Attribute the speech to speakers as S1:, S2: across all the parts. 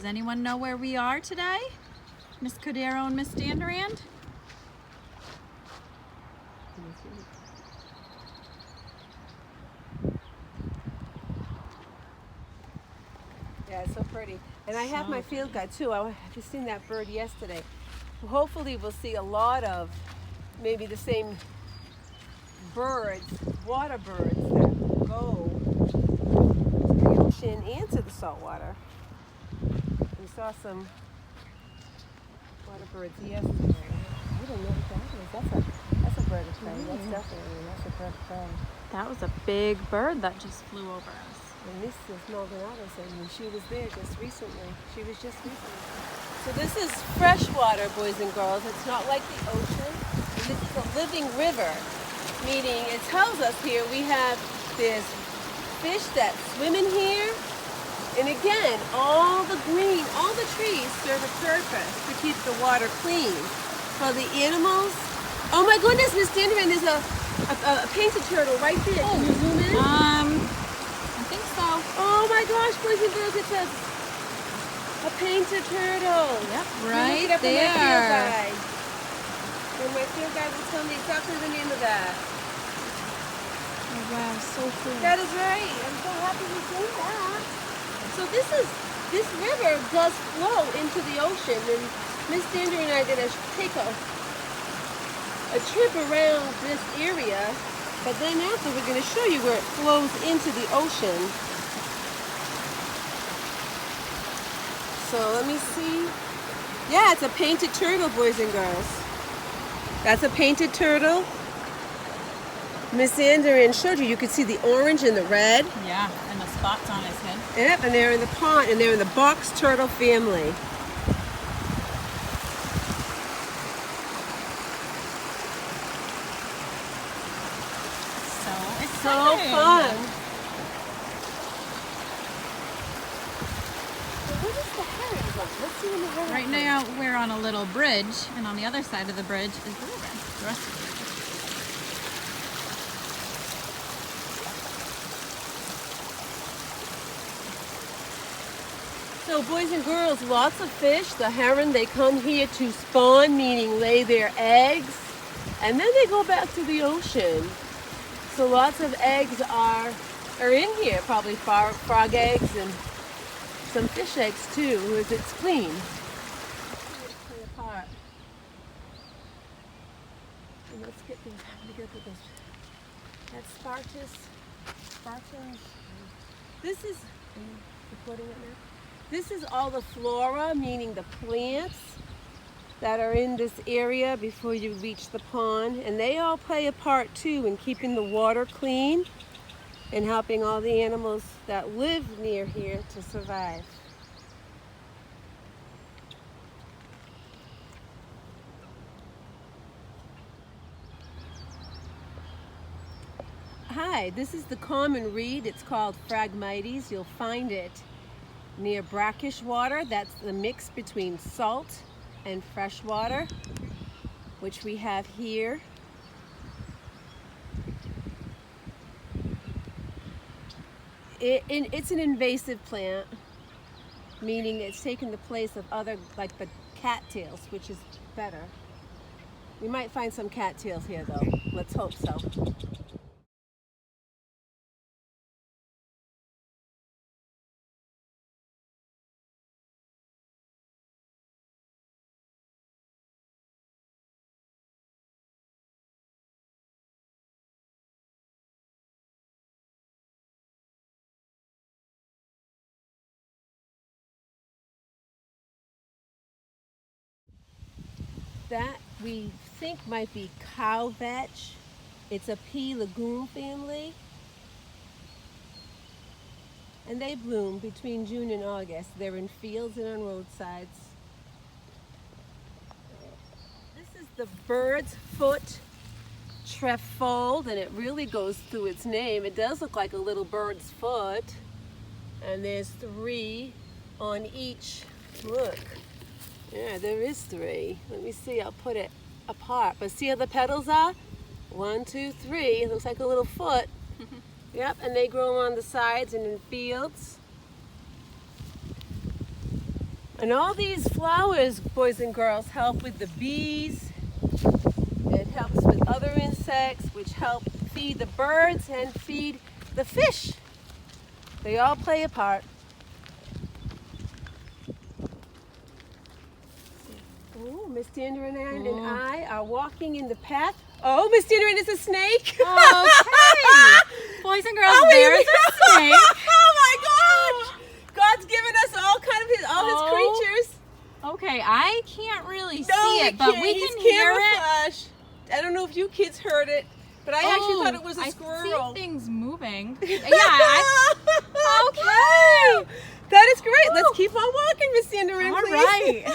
S1: anyone know where we are today? Miss Cordero and Miss Standerand?
S2: Yeah, it's so pretty. And I have my field guide too. I just seen that bird yesterday. Hopefully we'll see a lot of maybe the same birds, water birds that go to the ocean and to the saltwater. We saw some water birds yesterday. I don't know what that is. That's a bird of prey. That's a bird of prey.
S1: That was a big bird that just flew over us.
S2: And this is Maldonado said when she was there just recently. She was just recently. So this is freshwater, boys and girls. It's not like the ocean. And this is a living river, meaning it tells us here there's fish that swim in here. And again, all the trees serve a purpose to keep the water clean. For the animals. Oh my goodness, Miss Standerand, there's a painted turtle right there. Can you zoom in?
S1: I think so.
S2: Oh my gosh, boys and girls, it's a painted turtle.
S1: Yep,
S2: Look
S1: right
S2: it up in my field
S1: there.
S2: guide. And my field guide will tell me exactly the name of that.
S1: Oh wow, so cool.
S2: That is right. I'm so happy we did that. So this river does flow into the ocean, and Miss Standerand and I are gonna take a trip around this area, but then after we're going to show you where it flows into the ocean. So let me see. Yeah, it's a painted turtle, boys and girls. That's a painted turtle. Miss Standerand showed you. You could see the orange and the red.
S1: Yeah, and the spots on his head.
S2: Yep, and they're in the pond, and they're in the box turtle family. So fun. What is the heron like? Let's see when the heron
S1: Right now we're on a little bridge, and on the other side of the bridge is the river. The rest of the river.
S2: So boys and girls, lots of fish. The heron, they come here to spawn, meaning lay their eggs, and then they go back to the ocean. So lots of eggs are in here, probably frog eggs and some fish eggs too, as it's clean. Play apart. And let's get these. Look at this. That's Spartans. This is recording it now. This is all the flora, meaning the plants that are in this area before you reach the pond, and they all play a part too in keeping the water clean and helping all the animals that live near here to survive. Hi, this is the common reed. It's called Phragmites. You'll find it near brackish water. That's the mix between salt and fresh water, which we have here. It's an invasive plant, meaning it's taken the place of other, like the cattails, which is better. We might find some cattails here though. Let's hope so. That we think might be cow vetch. It's a pea legume family. And they bloom between June and August. They're in fields and on roadsides. This is the bird's foot trefoil, and it really goes through its name. It does look like a little bird's foot. And there's 3 on each. Look. Yeah, there is 3. Let me see, I'll put it apart. But see how the petals are? 1, 2, 3. It looks like a little foot. Yep, and they grow on the sides and in fields. And all these flowers, boys and girls, help with the bees. It helps with other insects, which help feed the birds and feed the fish. They all play a part. Oh, Miss Dandelion and I are walking in the path. Oh, Miss Dandelion is a snake.
S1: Okay. Boys and girls, there's a snake.
S2: Oh my gosh! God's given us all his creatures.
S1: Okay, I can't really
S2: No,
S1: see it, but we
S2: He's
S1: can hear it.
S2: camouflage. I don't know if you kids heard it, but I actually thought it was a
S1: I
S2: squirrel.
S1: see things moving.
S2: Okay. That is great. Let's keep on walking, Miss Dandelion,
S1: All
S2: please.
S1: right.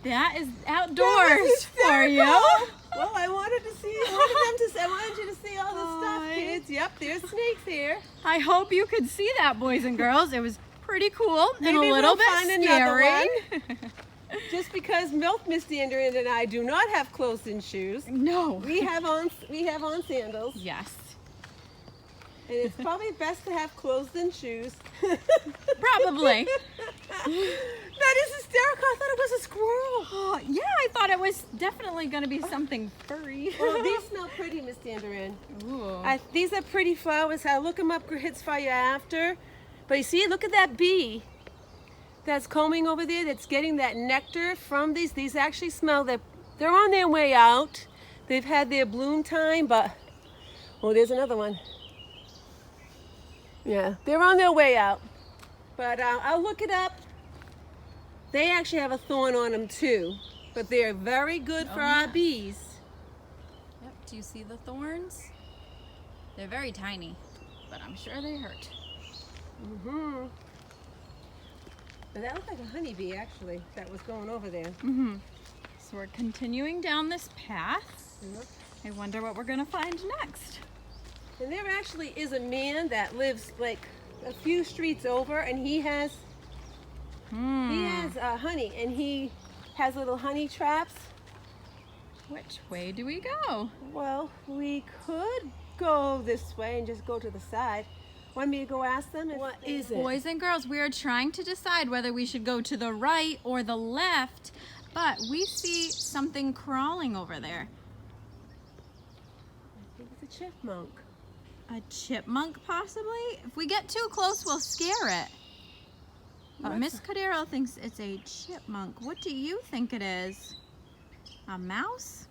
S1: That is outdoors for you.
S2: Well, I wanted to see. I wanted you to see all the stuff, kids. Yep, there's snakes here.
S1: I hope you could see that, boys and girls. It was pretty cool and
S2: Maybe
S1: a little
S2: we'll find
S1: bit
S2: another
S1: scary.
S2: Just because Miss Dandelion and I do not have closed-in shoes,
S1: No.
S2: we have on sandals,
S1: Yes.
S2: and it's probably best to have closed-in shoes.
S1: Probably.
S2: That is hysterical. I thought it was a squirrel.
S1: Oh, yeah, I thought it was definitely going to be something furry.
S2: Well, these smell pretty, Miss Dandelion.
S1: Ooh.
S2: These are pretty flowers. I'll look them up, hits for you after. But you see, look at that bee that's combing over there, that's getting that nectar from these. These actually smell, they're on their way out. They've had their bloom time, but, oh, there's another one. Yeah, they're on their way out. But I'll look it up. They actually have a thorn on them too, but they're very good for our bees.
S1: Yep. Do you see the thorns? They're very tiny, but I'm sure they hurt.
S2: Mm-hmm. But that looked like a honeybee, actually, that was going over there.
S1: Mm-hmm. So we're continuing down this path.
S2: Yep.
S1: I wonder what we're going to find next.
S2: And there actually is a man that lives like a few streets over, and he has honey, and he has little honey traps.
S1: Which way do we go?
S2: Well, we could go this way and just go to the side. Want me to go ask them? What is it?
S1: Boys and girls, we are trying to decide whether we should go to the right or the left, but we see something crawling over there.
S2: I think it's a chipmunk.
S1: A chipmunk, possibly? If we get too close, we'll scare it. But Miss Cordero thinks it's a chipmunk. What do you think it is? A mouse?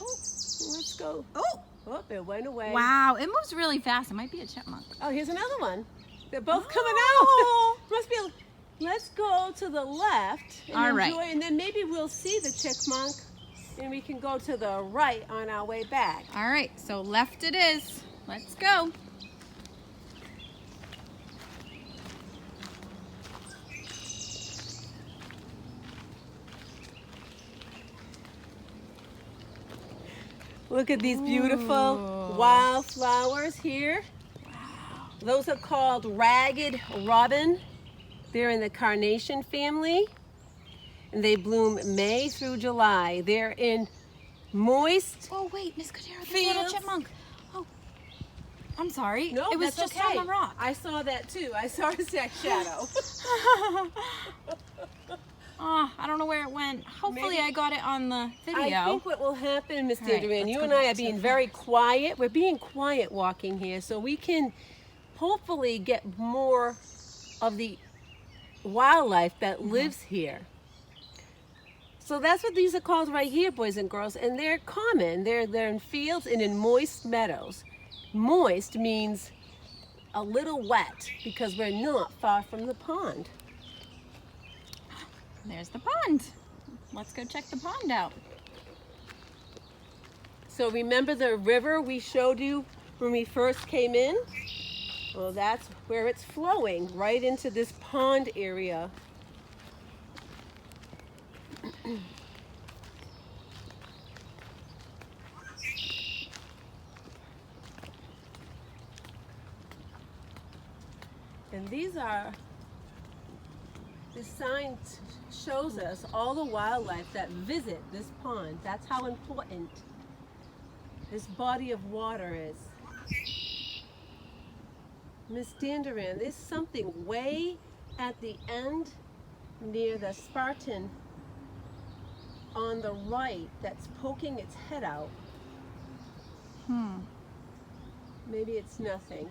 S2: Oh, let's go.
S1: Oh!
S2: Oh, it went away.
S1: Wow, it moves really fast. It might be a chipmunk.
S2: Oh, here's another one. They're both coming out. Must be. Let's go to the left and
S1: All right.
S2: enjoy, and then maybe we'll see the chipmunk, and we can go to the right on our way back.
S1: All right, so left it is. Let's go.
S2: Look at these beautiful wildflowers here. Wow. Those are called ragged robin. They're in the carnation family, and they bloom May through July. They're in moist.
S1: Oh, wait, Miss Cordero, there's a little
S2: Fields.
S1: chipmunk. Oh, I'm sorry.
S2: No,
S1: it was
S2: that's
S1: just
S2: okay.
S1: on the rock.
S2: I saw that too. I saw his shadow.
S1: Oh, I don't know where it went. Hopefully
S2: Maybe-
S1: I got it on the video.
S2: I think what will happen, Miss
S1: All right,
S2: Dandelion,
S1: let's
S2: you
S1: go
S2: and I
S1: back
S2: are
S1: to
S2: being
S1: the
S2: very quiet. We're being quiet walking here, so we can hopefully get more of the wildlife that lives here. So that's what these are called right here, boys and girls, and they're common. They're in fields and in moist meadows. Moist means a little wet because we're not far from the pond.
S1: There's the pond. Let's go check the pond out.
S2: So remember the river we showed you when we first came in? Well, that's where it's flowing, right into this pond area. And this sign shows us all the wildlife that visit this pond. That's how important this body of water is. Miss Dandelion, there's something way at the end near the Spartan on the right that's poking its head out. Maybe it's nothing.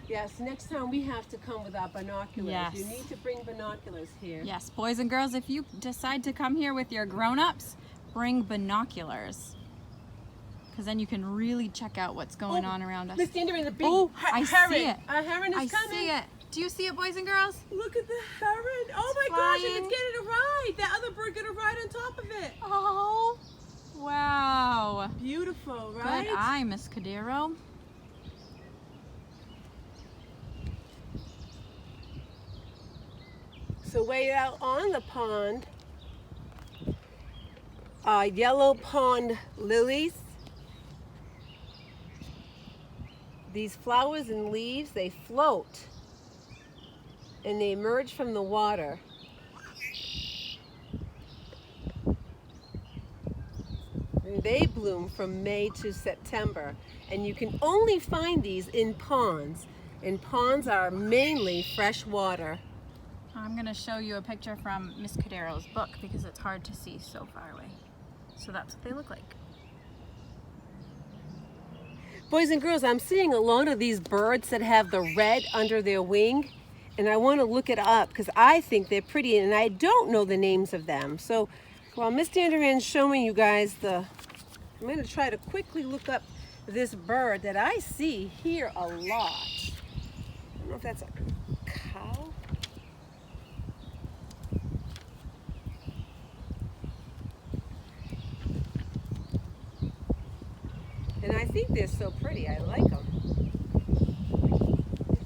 S2: Yes, next time we have to come with our binoculars.
S1: Yes.
S2: You need to bring binoculars here.
S1: Yes, boys and girls, if you decide to come here with your grown-ups, bring binoculars. Because then you can really check out what's going on around us.
S2: Miss Dandelion, the big
S1: I
S2: heron.
S1: see it.
S2: A heron is
S1: I
S2: coming.
S1: see it. Do you see it, boys and girls?
S2: Look at the heron. Oh my gosh, and
S1: flying.
S2: it's getting a ride. That other bird got a ride on top of it.
S1: Oh, wow.
S2: Beautiful, right?
S1: Good eye, Miss Cordero.
S2: So way out on the pond are yellow pond lilies. These flowers and leaves, they float and they emerge from the water. And they bloom from May to September. And you can only find these in ponds. And ponds are mainly fresh water.
S1: I'm going to show you a picture from Miss Cordero's book because it's hard to see so far away. So that's what they look like.
S2: Boys and girls, I'm seeing a lot of these birds that have the red under their wing, and I want to look it up because I think they're pretty and I don't know the names of them. So while Miss Dandelion is showing you guys I'm going to try to quickly look up this bird that I see here a lot. I don't know if that's a cow. And I think they're so pretty. I like them.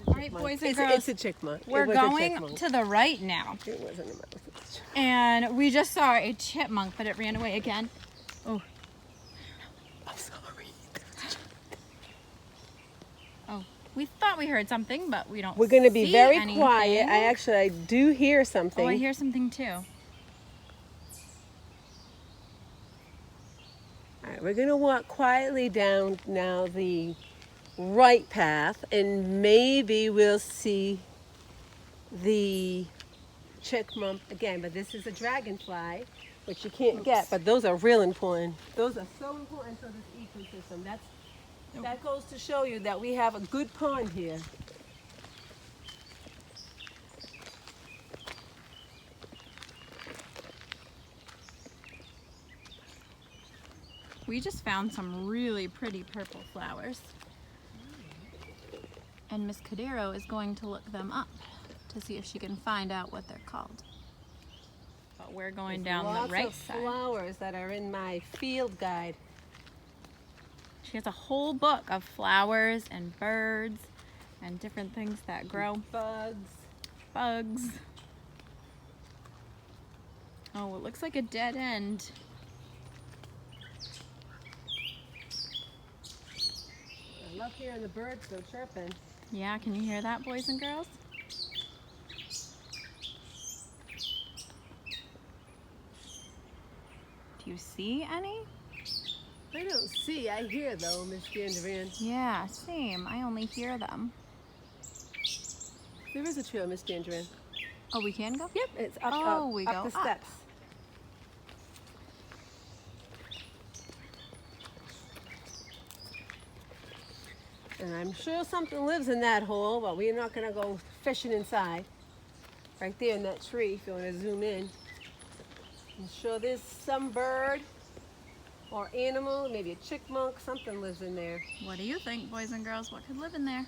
S1: All right, boys and girls,
S2: It's a chickmunk.
S1: we're
S2: It was a
S1: going
S2: chickmunk.
S1: to the right now.
S2: It wasn't a mouse. It was a chickmunk.
S1: And we just saw a chipmunk, but it ran away again. Oh,
S2: I'm sorry.
S1: oh. We thought we heard something, but we don't
S2: We're going to be
S1: see
S2: very
S1: anything.
S2: quiet. I do hear something.
S1: Oh, I hear something too.
S2: All right, we're going to walk quietly down now the right path, and maybe we'll see the chickmunk again. But this is a dragonfly, which you can't get, but those are real important. Those are so important for this ecosystem. That goes to show you that we have a good pond here.
S1: We just found some really pretty purple flowers. And Miss Cordero is going to look them up to see if she can find out what they're called. But we're going down the right
S2: Lots of
S1: side.
S2: flowers that are in my field guide.
S1: She has a whole book of flowers and birds and different things that grow. Bugs. Oh, it looks like a dead end.
S2: I love hearing the birds go chirping.
S1: Yeah, can you hear that, boys and girls? Do you see any?
S2: I don't see, I hear though, Miss Dandelion.
S1: Yeah, same. I only hear them.
S2: There is a trail, Miss Dandelion.
S1: Oh, we can go?
S2: Yep, it's up,
S1: Oh,
S2: up,
S1: we
S2: up
S1: go
S2: the
S1: up.
S2: steps. And I'm sure something lives in that hole, but we're not gonna go fishing inside. Right there in that tree, if you wanna zoom in. I'm sure there's some bird or animal, maybe a chickmunk, something lives in there.
S1: What do you think, boys and girls? What could live in there?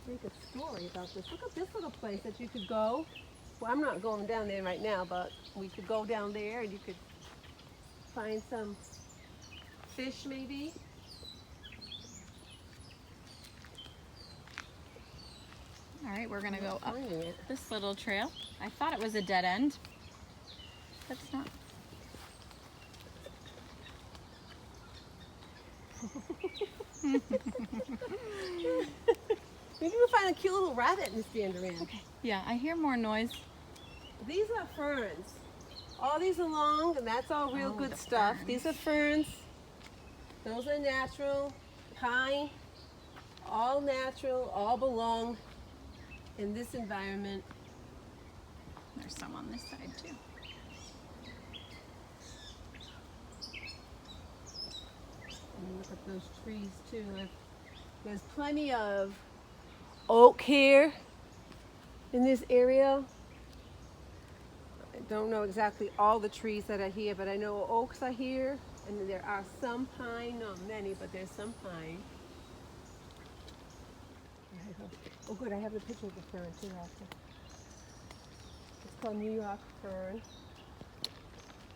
S2: Think a story about this. Look at this little place that you could go. Well, I'm not going down there right now, but we could go down there and you could find some fish maybe.
S1: All right, we're gonna go up
S2: Finding it.
S1: this little trail. I thought it was a dead end, but it's not.
S2: Maybe we'll find a cute little rabbit, Miss Dandelion.
S1: Okay. Yeah, I hear more noise.
S2: These are ferns. All these along, and that's all real
S1: Oh,
S2: good
S1: the
S2: stuff.
S1: ferns.
S2: These are ferns. Those are natural. Pine. all natural, all belong in this environment.
S1: There's some on this side too.
S2: And look at those trees too. There's plenty of oak here in this area. I don't know exactly all the trees that are here, but I know oaks are here, and there are some pine, not many, but there's some pine. Oh good, I have a picture of the fern too after. It's called New York fern.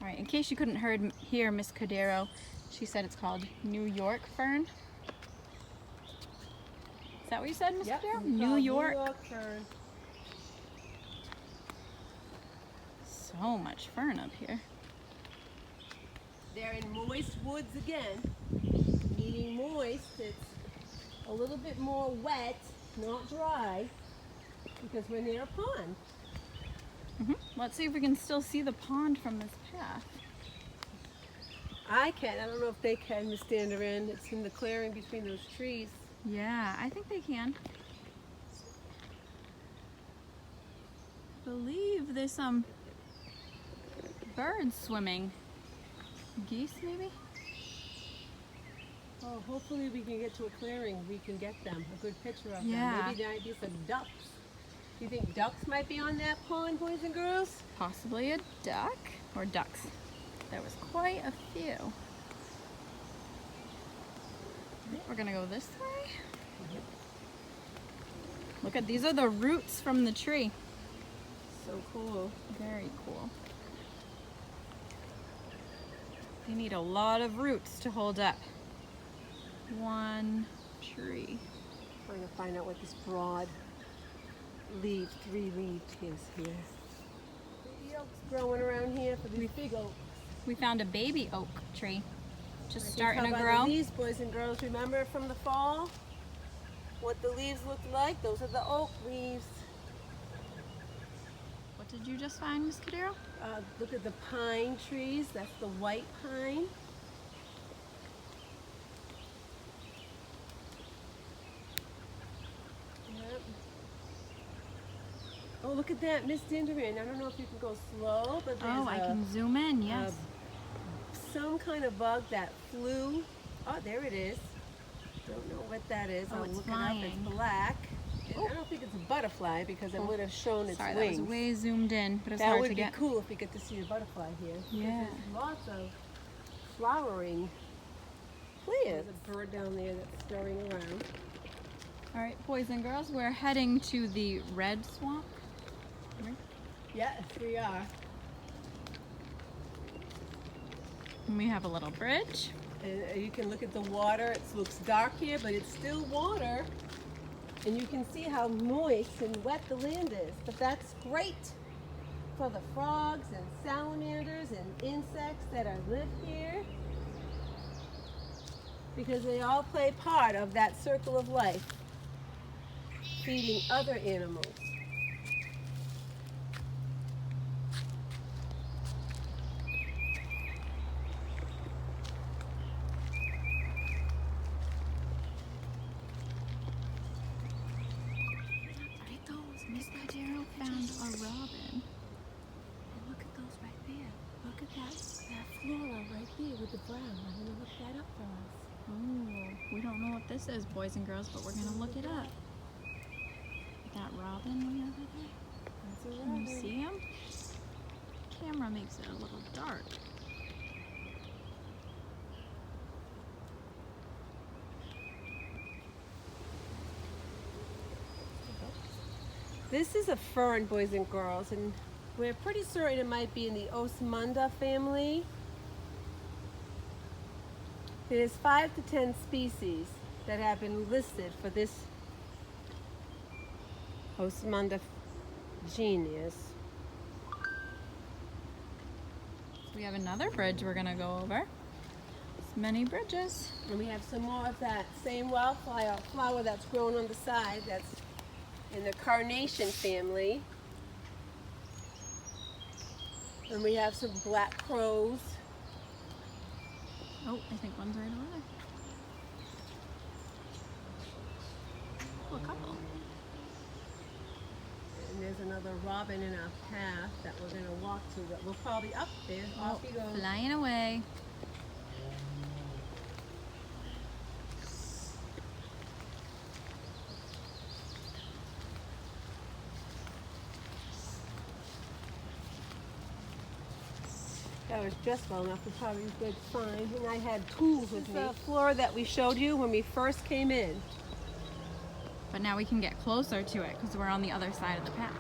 S1: All right, in case you couldn't hear Miss Cordero, she said it's called New York fern. Is that what you said, Miss
S2: Yep,
S1: Cordero?
S2: it's
S1: New
S2: called
S1: York.
S2: New York fern.
S1: So much fern up here.
S2: They're in moist woods again, meaning moist. It's a little bit more wet, not dry, because we're near a pond.
S1: Let's see if we can still see the pond from this path.
S2: I can. I don't know if they can, Miss Danderin. It's in the clearing between those trees.
S1: Yeah, I think they can. I believe there's some birds swimming. Geese, maybe?
S2: Oh, hopefully we can get to a clearing. We can get them, a good picture of
S1: Yeah.
S2: them. Maybe there might be some ducks. Do you think ducks might be on that pond, boys and girls?
S1: Possibly a duck or ducks. There was quite a few. We're gonna go this way. Look at, these are the roots from the tree.
S2: So cool.
S1: Very cool. They need a lot of roots to hold up one tree.
S2: Trying to find out what this broad leaf, three-leaved is here. Baby oaks growing around here for these big oaks.
S1: We found a baby oak tree just
S2: I can
S1: starting
S2: tell
S1: to
S2: by
S1: grow.
S2: The leaves, boys and girls, remember from the fall what the leaves looked like? Those are the oak leaves.
S1: What did you just find, Miss Cordero?
S2: Look at the pine trees. That's the white pine. Yep. Oh, look at that, Miss Dinderin. I don't know if you can go slow, but there's
S1: Oh, I can zoom in, yes.
S2: some kind of bug that flew. Oh, there it is. Don't know what that is.
S1: Oh,
S2: I'll
S1: it's
S2: look it up.
S1: flying.
S2: It's black. And
S1: Oh.
S2: I don't think it's a butterfly because it
S1: Oh.
S2: would have shown its
S1: Sorry,
S2: wings.
S1: that was way zoomed in, but it's
S2: That
S1: hard
S2: would
S1: to
S2: be
S1: get.
S2: cool if we get to see a butterfly here. because
S1: Yeah.
S2: There's lots of flowering plants. There's a bird down there that's scurrying around.
S1: All right, boys and girls, we're heading to the red swamp.
S2: Yes, we are.
S1: And we have a little bridge.
S2: And you can look at the water. It looks dark here, but it's still water. And you can see how moist and wet the land is. But that's great for the frogs and salamanders and insects that live here, because they all play part of that circle of life, feeding other animals.
S1: Miss Cordero found a robin.
S2: And look at those right there. Look at that flora right there with the brown. I'm gonna look that up for us.
S1: Oh, we don't know what this is, boys and girls, but we're gonna look it up. That robin way over there.
S2: That's a
S1: Can you
S2: robin.
S1: see him? Camera makes it a little dark.
S2: This is a fern, boys and girls, and we're pretty certain it might be in the Osmunda family. There's 5 to 10 species that have been listed for this Osmunda genus.
S1: We have another bridge we're gonna go over. It's many bridges.
S2: And we have some more of that same wildflower flower that's grown on the side. That's in the carnation family. And we have some black crows.
S1: Oh, I think one's right over there. Oh, a couple.
S2: And there's another robin in our path that we're going to walk to, but we're probably up there. Off he goes.
S1: Flying away.
S2: That was just well enough to probably good find. And I had tools with me. The floor that we showed you when we first came in.
S1: But now we can get closer to it because we're on the other side of the path.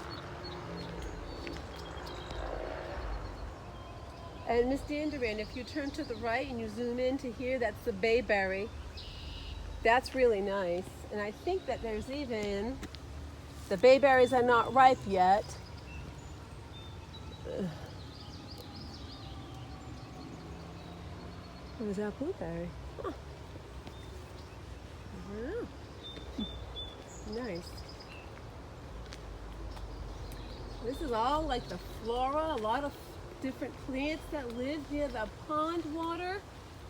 S2: And Miss Dandaran, if you turn to the right and you zoom in to here, that's the bayberry. That's really nice. And I think that there's even, the bayberries are not ripe yet. What is that blueberry? Huh. I don't know. Nice. This is all like the flora, a lot of different plants that live near the pond water.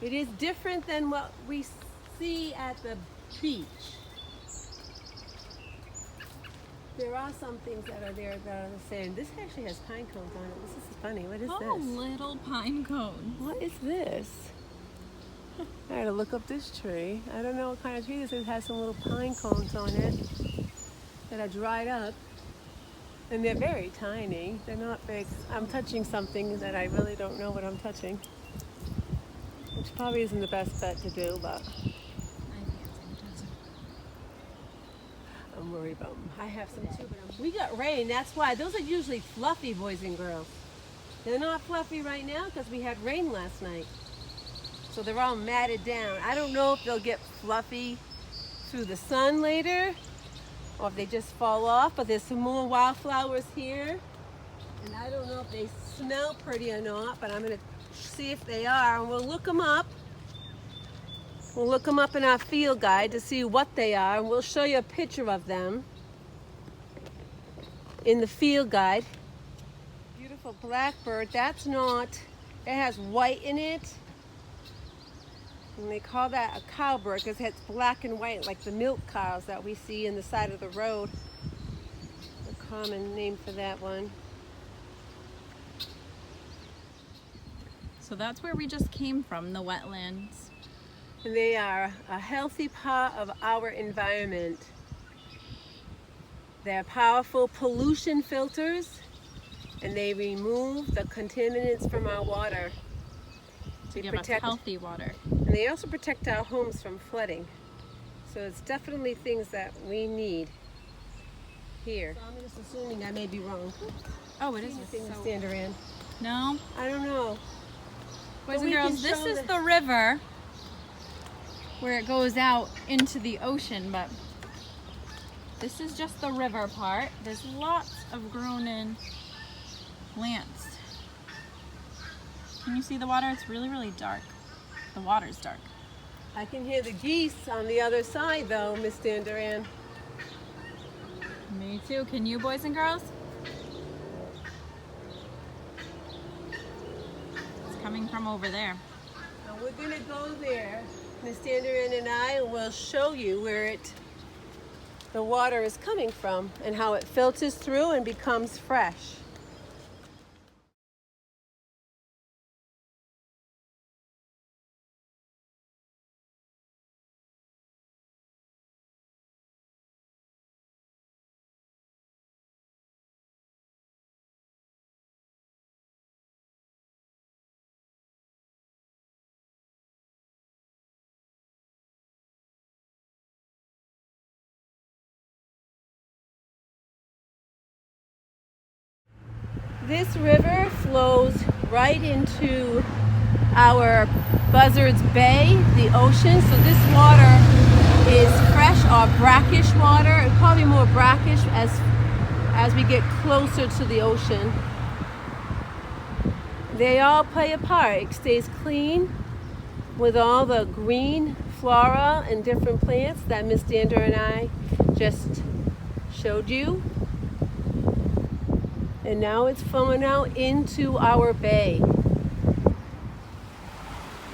S2: It is different than what we see at the beach. There are some things that are there that are the same. This actually has pine cones on it. This is funny. What is
S1: Oh,
S2: this?
S1: little pine cones.
S2: What is this? I gotta look up this tree. I don't know what kind of tree this is. It has some little pine cones on it that are dried up. And they're very tiny. They're not big. I'm touching something that I really don't know what I'm touching. Which probably isn't the best bet to do, but I'm worried about them. I have some too, but we got rain. That's why. Those are usually fluffy, boys and girls. They're not fluffy right now because we had rain last night. So they're all matted down. I don't know if they'll get fluffy through the sun later or if they just fall off, but there's some more wildflowers here. And I don't know if they smell pretty or not, but I'm gonna see if they are, and we'll look them up. We'll look them up in our field guide to see what they are, and we'll show you a picture of them in the field guide. Beautiful blackbird, that's not, it has white in it. And they call that a cowbird because it's black and white like the milk cows that we see in the side of the road. A common name for that one.
S1: So that's where we just came from, the wetlands.
S2: And they are a healthy part of our environment. They're powerful pollution filters and they remove the contaminants from our water.
S1: To give us healthy water.
S2: And they also protect our homes from flooding. So it's definitely things that we need here. So I'm just assuming I may be wrong.
S1: Oh, it is.
S2: Dandaran.
S1: No?
S2: I don't know.
S1: Boys and girls, this is the river where it goes out into the ocean, but this is just the river part. There's lots of grown in plants. Can you see the water? It's really, really dark. The water's dark.
S2: I can hear the geese on the other side though, Miss Dandaran.
S1: Me too. Can you, boys and girls? It's coming from over there.
S2: Now we're gonna go there, Miss Dandaran and I, and we'll show you where the water is coming from and how it filters through and becomes fresh. This river flows right into our Buzzards Bay, the ocean. So this water is fresh or brackish water, probably more brackish as we get closer to the ocean. They all play a part. It stays clean with all the green flora and different plants that Miss Dander and I just showed you. And now it's flowing out into our bay.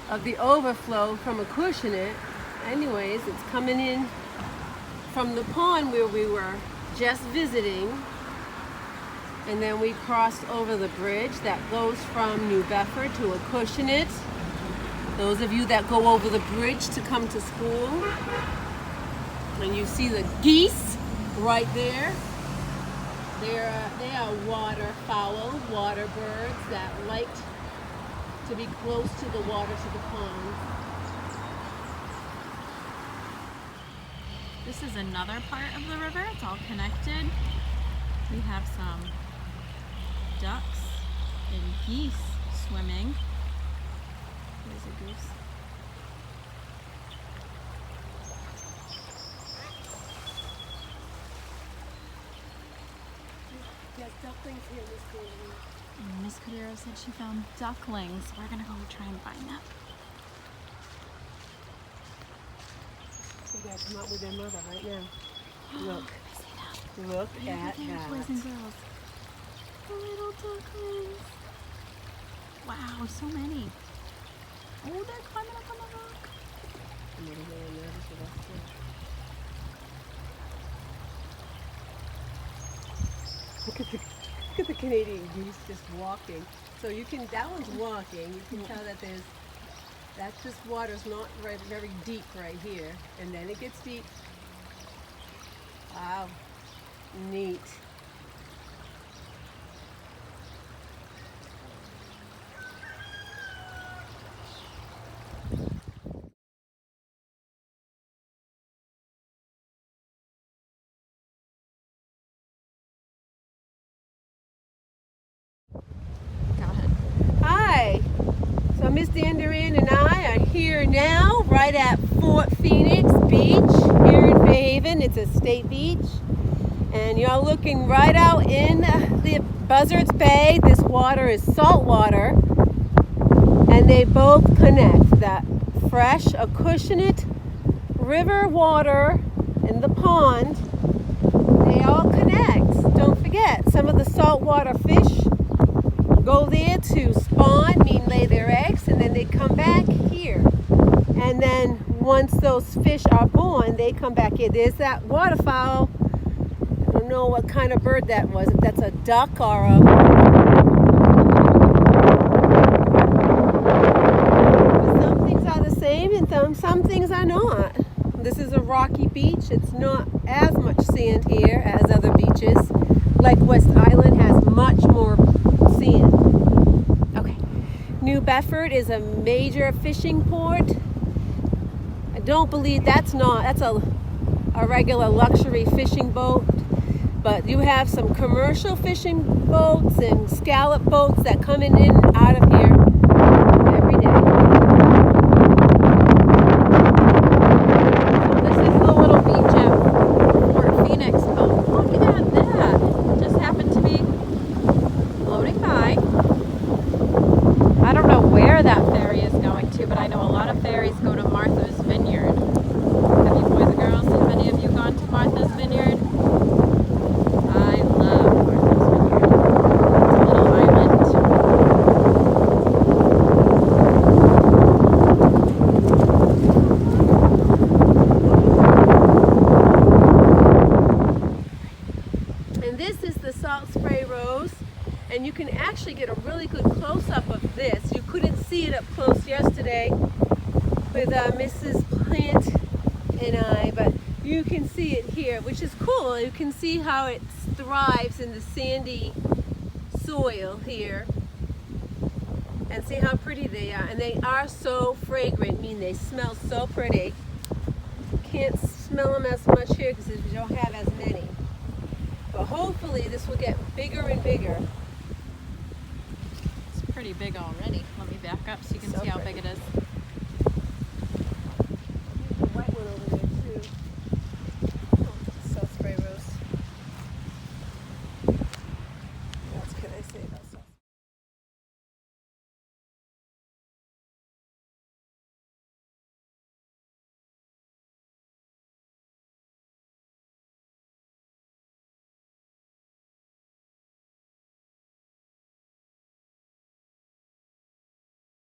S2: Of the overflow from Acushnet, anyways, it's coming in from the pond where we were just visiting, and then we crossed over the bridge that goes from New Bedford to Acushnet. Those of you that go over the bridge to come to school, and you see the geese right there. They are waterfowl, water birds that like to be close to the water, to the pond.
S1: This is another part of the river. It's all connected. We have some ducks and geese swimming. There's a goose.
S2: There's ducklings here, Miss Daly.
S1: And Miss Cordero said she found ducklings. We're gonna go try and find them.
S2: So you gotta come out with their mother right now. Look.
S1: I see them.
S2: Look
S1: Right
S2: at
S1: there,
S2: that.
S1: boys and girls. The little ducklings. Wow, so many. Oh, they're climbing up on the rock.
S2: I'm gonna go in there so that's good. Look at the Canadian geese just walking. So you can, that one's walking. You can tell that this water's not very deep right here, and then it gets deep. Wow, neat.
S1: Go ahead.
S2: Hi. So Miss Danduran and I are here now, right at Fort Phoenix Beach here in Fairhaven. It's a state beach, and you're looking right out in the Buzzards Bay. This water is salt water, and they both connect. That fresh Acushnet river water and the pond, they all connect. Don't forget, some of the saltwater fish go there to spawn, mean lay their eggs, and then they come back here. And then once those fish are born, they come back here. There's that waterfowl. I don't know what kind of bird that was, if that's a duck or a... Some things are the same and some things are not. This is a rocky beach. It's not as much sand here as other beaches. Like West Island has much more sand.
S1: Okay.
S2: New Bedford is a major fishing port. I don't believe that's a regular luxury fishing boat, but you have some commercial fishing boats and scallop boats that come in and out of here every day.
S1: So this is the little beach at Fort Phoenix. Oh, look at that. Just happened to be floating by. I don't know where that ferry is going to, but I know a lot of ferries go to Martha's Vineyard. Have you boys and girls, have any of you gone to Martha's Vineyard? I love Martha's Vineyard. It's a little island.
S2: And this is the Salt Spray Rose, and you can actually get a really good close-up of this. You couldn't see it up close yesterday with Mrs. Plant and I, but you can see it here, which is cool. You can see how it thrives in the sandy soil here, and see how pretty they are. And they are so fragrant, I mean they smell so pretty. Can't smell them as much here because we don't have as many. But hopefully this will get bigger and bigger.
S1: It's pretty big already. Let me back up so you can
S2: So
S1: see how
S2: pretty.
S1: big it is.
S2: There's a white one over there too. Salt Spray Rose. What else can I say about